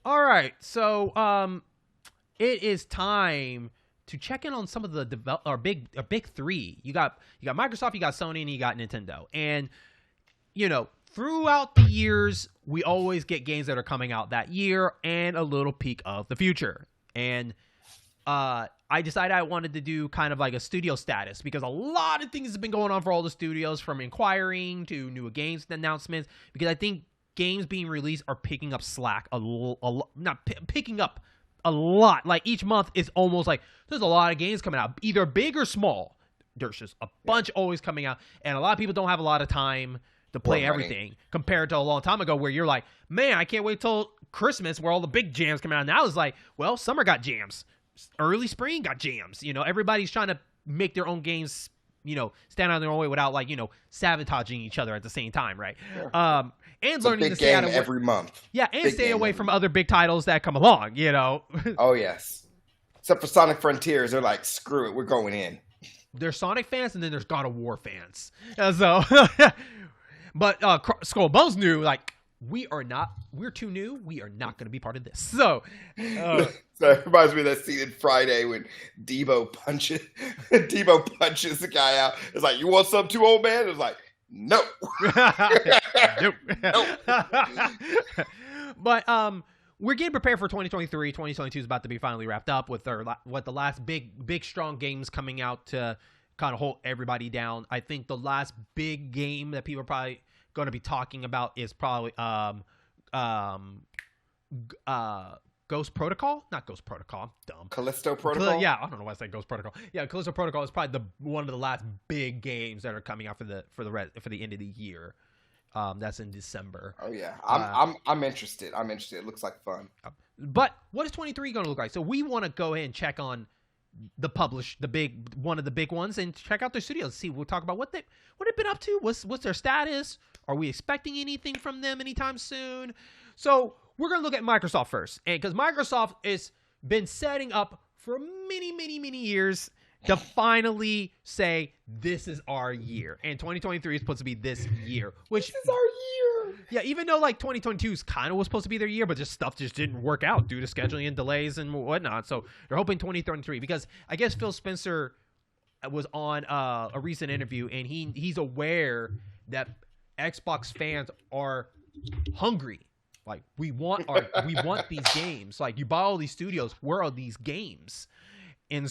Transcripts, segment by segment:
All right, so it is time to check in on some of the our big three. You got Microsoft, you got Sony, and you got Nintendo. And throughout the years, we always get games that are coming out that year and a little peek of the future. And I decided I wanted to do kind of like a studio status because a lot of things have been going on for all the studios, from inquiring to new games announcements, because I think games being released are picking up slack picking up a lot. Like each month is almost like there's a lot of games coming out, either big or small. There's just a bunch always coming out, and a lot of people don't have a lot of time to play everything compared to a long time ago where you're like, man, I can't wait till Christmas where all the big jams come out. Now it's like, well, summer got jams. Early spring got jams. Everybody's trying to make their own games, stand on their own way without sabotaging each other at the same time, right? Sure. And it's learning to stay out of every month. Yeah, and stay away from other big titles that come along, Oh yes. Except for Sonic Frontiers, they're like, screw it, we're going in. There's Sonic fans and then there's God of War fans. So but Skull and Bones knew, we're too new. We are not going to be part of this. So so it reminds me of that scene in Friday when Debo punches the guy out. It's like, you want some too, old man? It's like, no. Nope. But we're getting prepared for 2023. 2022 is about to be finally wrapped up with the last big strong games coming out to kind of hold everybody down. I think the last big game that people are probably going to be talking about is probably Ghost Protocol? Not Ghost Protocol. I'm dumb. Callisto Protocol? Yeah, I don't know why I said Ghost Protocol. Yeah, Callisto Protocol is probably one of the last big games that are coming out for the end of the year. That's in December. Oh yeah, I'm interested. It looks like fun. But what is 23 going to look like? So we want to go ahead and check on one of the big ones, and check out their studios. See, we'll talk about what they've been up to. What's their status? Are we expecting anything from them anytime soon? So we're going to look at Microsoft first, and because Microsoft has been setting up for many years to finally say, this is our year. And 2023 is supposed to be this year. This is our year. Yeah, even though 2022 is kind of was supposed to be their year, but stuff just didn't work out due to scheduling and delays and whatnot. So they're hoping 2023, because I guess Phil Spencer was on a recent interview, and he's aware that Xbox fans are hungry. Like, we want these games. Like, you buy all these studios, where are these games? And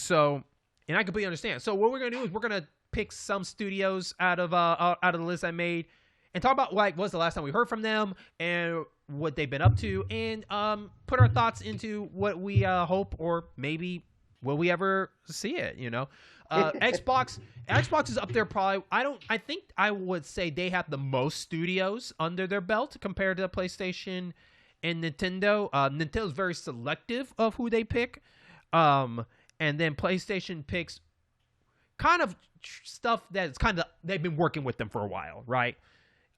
I completely understand. So what we're gonna do is we're gonna pick some studios out of the list I made, and talk about what's the last time we heard from them and what they've been up to, and put our thoughts into what we hope, or maybe will we ever see it. Xbox is up there probably. I think I would say they have the most studios under their belt compared to PlayStation and Nintendo. Nintendo's very selective of who they pick. And then PlayStation picks kind of stuff that's they've been working with them for a while, right?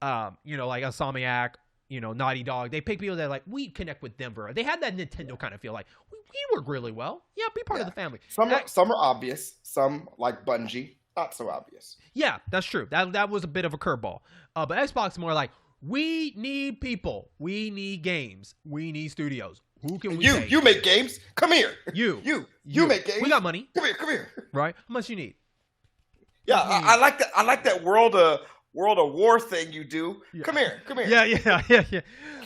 Like Insomniac, Naughty Dog. They pick people that we connect with them. They had that Nintendo kind of feel, like, we work really well. Yeah, be part of the family. Some are obvious. Some, like Bungie, not so obvious. Yeah, that's true. That was a bit of a curveball. But Xbox is more like, we need people. We need games. We need studios. Who can we take? You make games. Come here. You make games. We got money. Come here. Right? How much you need? Yeah, I like that World of War thing you do. Yeah. Come here. Yeah.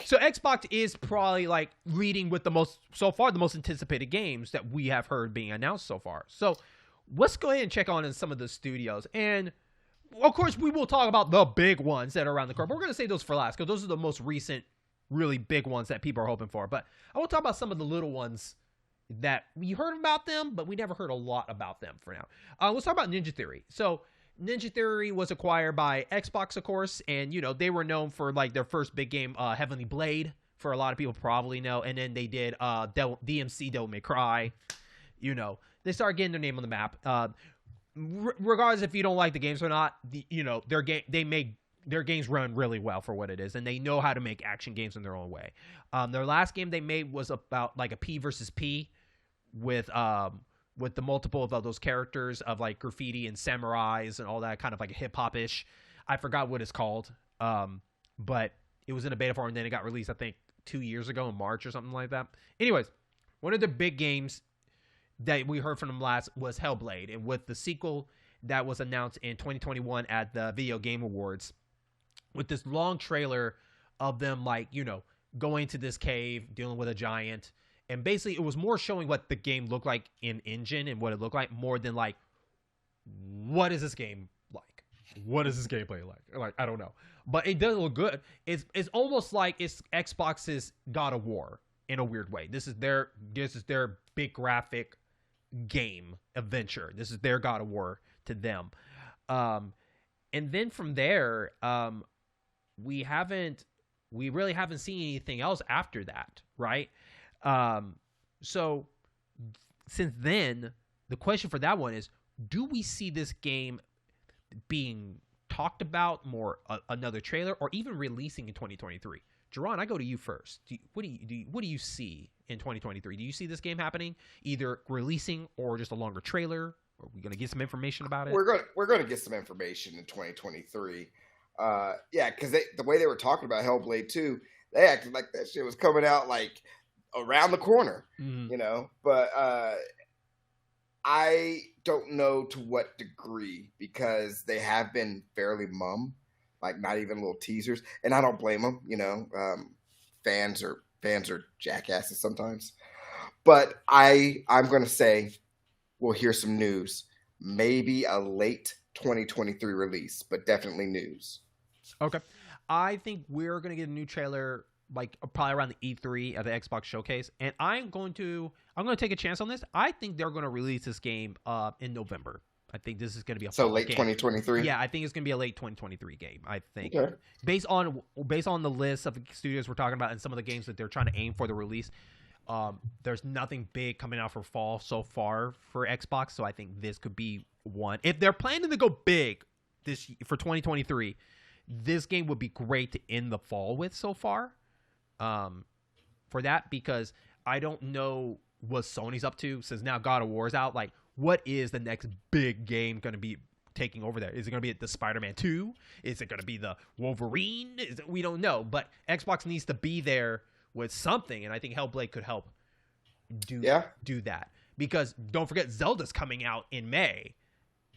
So Xbox is probably leading with the most anticipated games that we have heard being announced so far. So let's go ahead and check on in some of the studios. And of course, we will talk about the big ones that are around the corner. But we're going to save those for last, because those are the most recent, really big ones that people are hoping for. But I will talk about some of the little ones that we heard about them, but we never heard a lot about them for now. Let's talk about Ninja Theory. So Ninja Theory was acquired by Xbox, of course, and they were known for their first big game, Heavenly Blade, for a lot of people probably know, and then they did DMC Devil May Cry. They started getting their name on the map. Regardless if you don't like the games or not, their games run really well for what it is, and they know how to make action games in their own way. Their last game they made was about a P versus P with the multiple of those characters of graffiti and samurais and all that, kind of a hip hop ish. I forgot what it's called, but it was in a beta form, and then it got released, I think, 2 years ago in March or something like that. Anyways, one of the big games that we heard from them last was Hellblade, and with the sequel that was announced in 2021 at the Video Game Awards, with this long trailer of them, like, you know, going to this cave, dealing with a giant, and basically it was more showing what the game looked like in engine and what it looked like, more than like, what is this game like? What is this gameplay like? Like, I don't know, but it does look good. It's almost like it's Xbox's God of War in a weird way. This is their big graphic game adventure. This is their God of War to them. And then from there, we really haven't seen anything else after that, right? So since then, the question for that one is, do we see this game being talked about more, another trailer, or even releasing in 2023? Jerron, I go to you first. What do you see in 2023? Do you see this game happening, either releasing or just a longer trailer? Are we going to get some information about it? We're going to get some information in 2023. Yeah, because the way they were talking about Hellblade 2, they acted like that shit was coming out like around the corner, you know. But I don't know to what degree, because they have been fairly mum, like not even little teasers, and I don't blame them. You know, fans are jackasses sometimes. But I'm going to say we'll hear some news, maybe a late 2023 release, but definitely news. Okay. I think we're going to get a new trailer like probably around the E3 at the Xbox Showcase, and I'm going to take a chance on this. I think they're going to release this game in November. I think this is going to be a so late game. 2023. Yeah, I think it's going to be a late 2023 game. I think, okay. based on the list of studios we're talking about and some of the games that they're trying to aim for the release, there's nothing big coming out for fall so far for Xbox. So I think this could be one. If they're planning to go big this for 2023, this game would be great to end the fall with so far. For that, because I don't know what Sony's up to since now God of War's out. Like, what is the next big game going to be taking over there? Is it going to be the Spider-Man 2? Is it going to be the Wolverine? We don't know, but Xbox needs to be there with something, and I think Hellblade could help do that. Because don't forget, Zelda's coming out in May.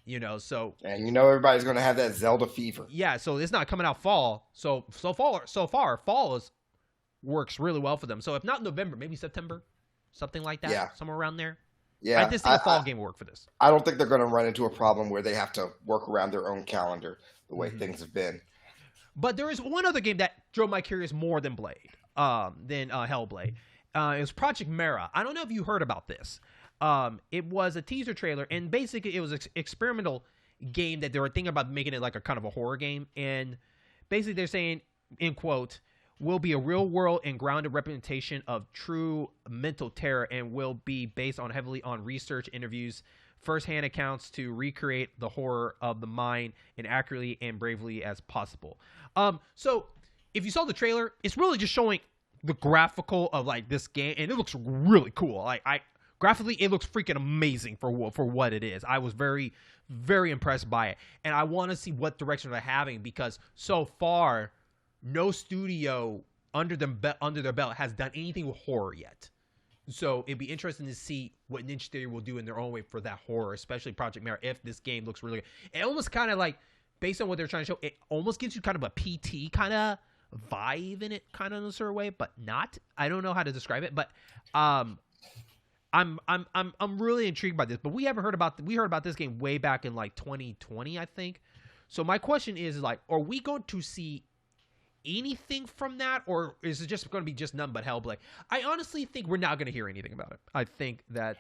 You know, so and you know everybody's going to have that Zelda fever. Yeah, so it's not coming out fall. So far, fall works really well for them. So if not November, maybe September, something like that. Yeah, somewhere around there. Yeah, I just think a fall game will work for this. I don't think they're going to run into a problem where they have to work around their own calendar the way things have been. But there is one other game that drove my curious more than Hellblade. It was Project Mara. I don't know if you heard about this. It was a teaser trailer, and basically it was an experimental game that they were thinking about making it like a kind of a horror game. And basically they're saying, in quote, will be a real-world and grounded representation of true mental terror, and will be based on heavily on research, interviews, first-hand accounts to recreate the horror of the mind and accurately and bravely as possible. So if you saw the trailer, it's really just showing the graphical of like this game, and it looks really cool. Like graphically, it looks freaking amazing for what it is. I was very, very impressed by it, and I want to see what direction they're having, because so far, no studio under their belt has done anything with horror yet. So it'd be interesting to see what Ninja Theory will do in their own way for that horror, especially Project Mara, if this game looks really good. It almost kind of like, based on what they're trying to show, it almost gives you kind of a PT kind of vibe in it, kind of in a certain way, but not. I don't know how to describe it, but I'm really intrigued by this. But we heard about this game way back in like 2020, I think. So my question is like, are we going to see anything from that, or is it just going to be just none but Hellblade? I honestly think we're not going to hear anything about it. I think that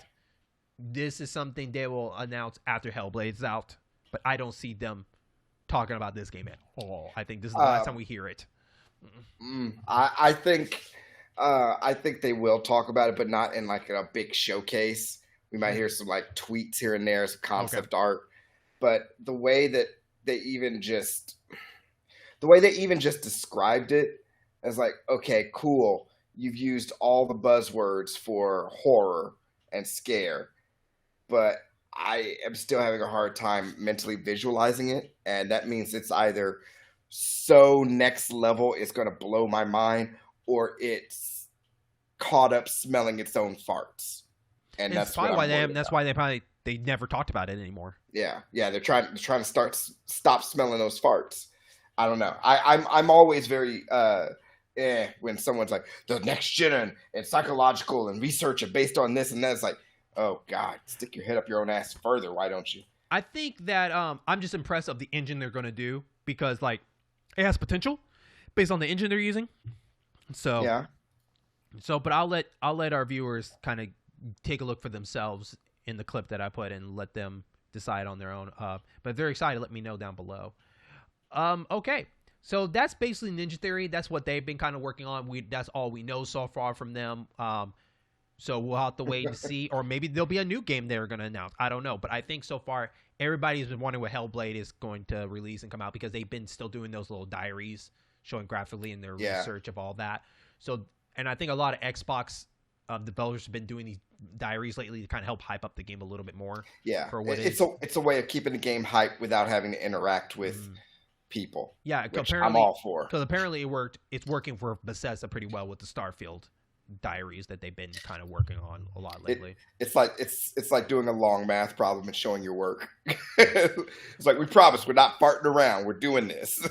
this is something they will announce after Hellblade's out, but I don't see them talking about this game at all. I think this is the last time we hear it. I think they will talk about it, but not in like a big showcase. We might hear some like tweets here and there, some concept art, but the way they even just described it as like, okay, cool, you've used all the buzzwords for horror and scare, but I am still having a hard time mentally visualizing it, and that means it's either so next level it's going to blow my mind, or it's caught up smelling its own farts. And that's probably what why that's why they never talked about it anymore. Yeah, they're trying to stop smelling those farts. I don't know. I'm always very when someone's like the next gen and psychological and research are based on this and that. It's like, oh God, stick your head up your own ass further. Why don't you? I think that I'm just impressed of the engine they're going to do because like it has potential based on the engine they're using. So yeah. So, but I'll let our viewers kind of take a look for themselves in the clip that I put and let them decide on their own. But if they're excited, let me know down below. Okay. So that's basically Ninja Theory. That's what they've been kind of working on. That's all we know so far from them. So we'll have to wait and see, or maybe there'll be a new game they're going to announce. I don't know, but I think so far everybody's been wondering what Hellblade is going to release and come out because they've been still doing those little diaries showing graphically in their research of all that. So, and I think a lot of Xbox developers have been doing these diaries lately to kind of help hype up the game a little bit more. Yeah, for what it's a way of keeping the game hype without having to interact with people. Yeah, which I'm all for. Because apparently it's working for Bethesda pretty well with the Starfield diaries that they've been kind of working on a lot lately. It's like doing a long math problem and showing your work. It's like, we promise we're not farting around. We're doing this.